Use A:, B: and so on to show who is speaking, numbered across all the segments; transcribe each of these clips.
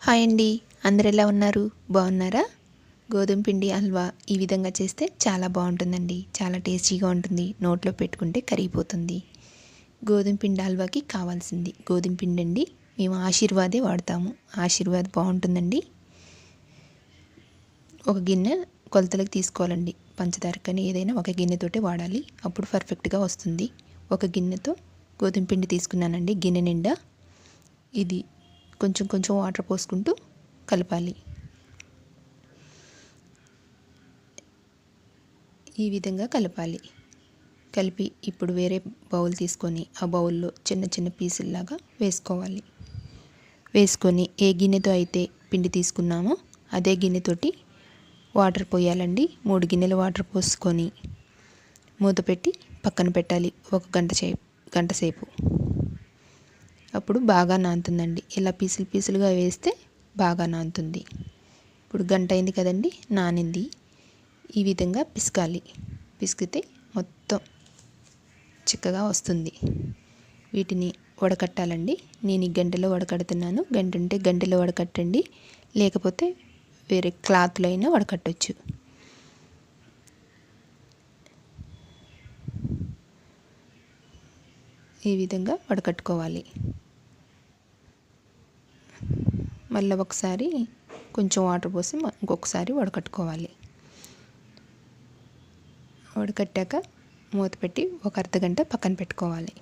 A: Hi అండి, అందరు ఎలా ఉన్నారు? బాగున్నారా? గోధుమ పిండి హల్వా ఈ విధంగా చేస్తే చాలా బాగుంటుందండి. చాలా టేస్టీగా ఉంటుంది. నోట్లో పెట్టుకుంటే కరిగిపోతుంది. గోధుమ పిండి హల్వాకి కావాల్సింది గోధుమ పిండి అండి. మేము ఆశీర్వాదే వాడతాము. ఆశీర్వాద్ బాగుంటుందండి. ఒక గిన్నె కొలతలకు తీసుకోవాలండి. పంచదార కానీ ఏదైనా ఒక గిన్నెతోటే వాడాలి. అప్పుడు పర్ఫెక్ట్గా వస్తుంది. ఒక గిన్నెతో గోధుమ పిండి తీసుకున్నానండి. గిన్నె నిండా ఇది కొంచెం కొంచెం వాటర్ పోసుకుంటూ కలపాలి. ఈ విధంగా కలపాలి. కలిపి ఇప్పుడు వేరే బౌల్ తీసుకొని ఆ బౌల్లో చిన్న చిన్న పీసుల్లాగా వేసుకోవాలి. వేసుకొని ఏ గిన్నెతో అయితే పిండి తీసుకున్నామో అదే గిన్నెతోటి వాటర్ పోయాలండి. 3 గిన్నెలు వాటర్ పోసుకొని మూత పెట్టి పక్కన పెట్టాలి. ఒక గంట సేపు. అప్పుడు బాగా నానుతుందండి. ఇలా పీసులు పీసులుగా వేస్తే బాగా నానుతుంది. ఇప్పుడు గంట అయింది కదండి, నానింది. ఈ విధంగా పిసకాలి. పిసికితే మొత్తం చిక్కగా వస్తుంది. వీటిని వడకట్టాలండి. నేను ఈ గంటలో వడకడుతున్నాను. గంట ఉంటే గంటలో వడకట్టండి, లేకపోతే వేరే క్లాత్లో అయినా వడకట్టొచ్చు. ఈ విధంగా వడకట్టుకోవాలి. మళ్ళీ ఒకసారి కొంచెం వాటర్ పోసి ఇంకొకసారి వడకట్టుకోవాలి. వడకట్టాక మూత పెట్టి ఒక అర్ధగంట పక్కన పెట్టుకోవాలి.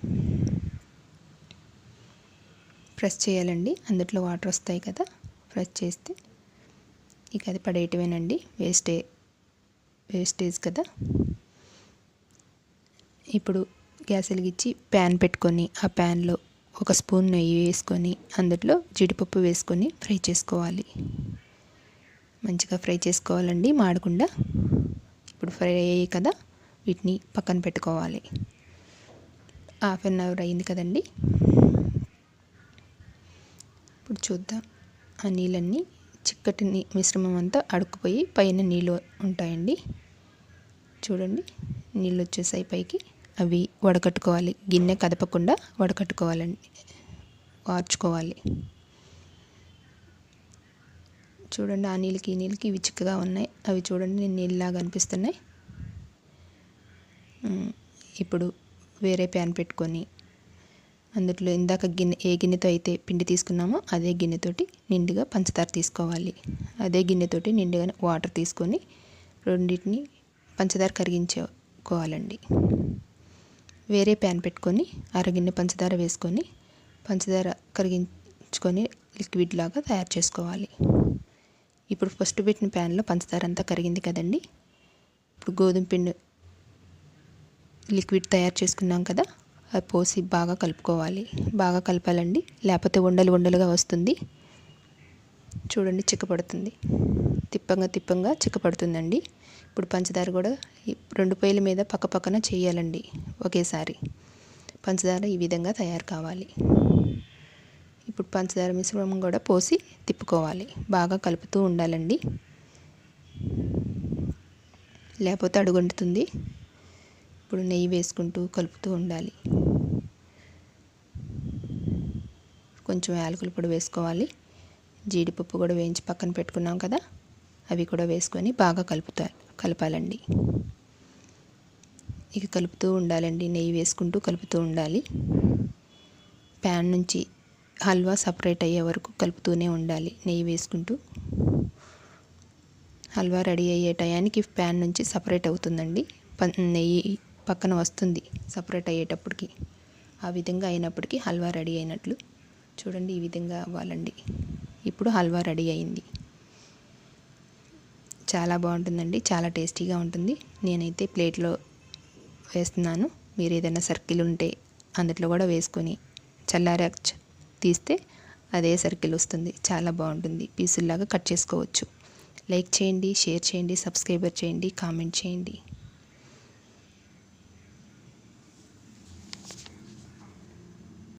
A: ప్రెస్ చేయాలండి. అందులో వాటర్ వస్తాయి కదా, ప్రెస్ చేస్తే ఇక అది పడేయటమేనండి. వేస్టేజ్ కదా. ఇప్పుడు గ్యాస్ వెలిగించి ప్యాన్ పెట్టుకొని ఆ ప్యాన్లో ఒక స్పూన్ నెయ్యి వేసుకొని అందులో జీడిపప్పు వేసుకొని ఫ్రై చేసుకోవాలి. మంచిగా ఫ్రై చేసుకోవాలండి, మాడకుండా. ఇప్పుడు ఫ్రై అయ్యాయి కదా, వీటిని పక్కన పెట్టుకోవాలి. 1/2 అవర్ అయింది కదండి. ఇప్పుడు చూద్దాం. ఆ నీళ్ళన్నీ చిక్కటి మిశ్రమం అంతా అడుక్కుపోయి పైన నీళ్ళు ఉంటాయండి. చూడండి, నీళ్ళు వచ్చేసాయి పైకి. అవి వడకట్టుకోవాలి. గిన్నె కదపకుండా వడకట్టుకోవాలండి, వార్చుకోవాలి. చూడండి, ఆ నీళ్ళకి ఈ నీళ్ళకి ఇవి చిక్కగా ఉన్నాయి. అవి చూడండి, నేను నీళ్ళలాగా అనిపిస్తున్నాయి. ఇప్పుడు వేరే ప్యాన్ పెట్టుకొని అందులో ఇందాక ఏ గిన్నెతో అయితే పిండి తీసుకున్నామో అదే గిన్నెతోటి నిండుగా పంచదార తీసుకోవాలి. అదే గిన్నెతోటి నిండుగా వాటర్ తీసుకొని రెండింటిని పంచదార కరిగించుకోవాలండి. వేరే ప్యాన్ పెట్టుకొని అరగిన్నె పంచదార వేసుకొని పంచదార కరిగించుకొని లిక్విడ్ లాగా తయారు చేసుకోవాలి. ఇప్పుడు ఫస్ట్ పెట్టిన ప్యాన్లో పంచదార అంతా కరిగింది కదండి. ఇప్పుడు గోధుమ పిండి లిక్విడ్ తయారు చేసుకున్నాం కదా, అది పోసి బాగా కలుపుకోవాలి. బాగా కలపాలండి, లేకపోతే ఉండలుగా వస్తుంది. చూడండి, చిక్కపడుతుంది. తిప్పంగా చిక్కపడుతుందండి. ఇప్పుడు పంచదార కూడా 2 పొయ్యిల మీద పక్కన చేయాలండి ఒకేసారి. పంచదార ఈ విధంగా తయారు కావాలి. ఇప్పుడు పంచదార మిశ్రమం కూడా పోసి తిప్పుకోవాలి. బాగా కలుపుతూ ఉండాలండి, లేకపోతే అడుగంటుతుంది. ఇప్పుడు నెయ్యి వేసుకుంటూ కలుపుతూ ఉండాలి. కొంచెం యాలకుల పొడి వేసుకోవాలి. జీడిపప్పు కూడా వేయించి పక్కన పెట్టుకున్నాం కదా, అవి కూడా వేసుకొని బాగా కలపాలండి. ఇక కలుపుతూ ఉండాలండి. నెయ్యి వేసుకుంటూ కలుపుతూ ఉండాలి. ప్యాన్ నుంచి హల్వా సపరేట్ అయ్యే వరకు కలుపుతూనే ఉండాలి. నెయ్యి వేసుకుంటూ హల్వా రెడీ అయ్యే టయానికి ప్యాన్ నుంచి సపరేట్ అవుతుందండి. నెయ్యి పక్కన వస్తుంది సపరేట్ అయ్యేటప్పటికి. ఆ విధంగా అయినప్పటికీ హల్వా రెడీ అయినట్లు. చూడండి, ఈ విధంగా అవ్వాలండి. ఇప్పుడు హల్వా రెడీ అయింది. చాలా బాగుంటుందండి, చాలా టేస్టీగా ఉంటుంది. నేనైతే ప్లేట్లో వేస్తున్నాను. మీరు ఏదైనా సర్కిల్ ఉంటే అందులో కూడా వేసుకొని చల్లారాక తీస్తే అదే సర్కిల్ వస్తుంది. చాలా బాగుంటుంది. పీసుల్లాగా కట్ చేసుకోవచ్చు. లైక్ చేయండి, షేర్ చేయండి, సబ్స్క్రైబర్ చేయండి, కామెంట్ చేయండి.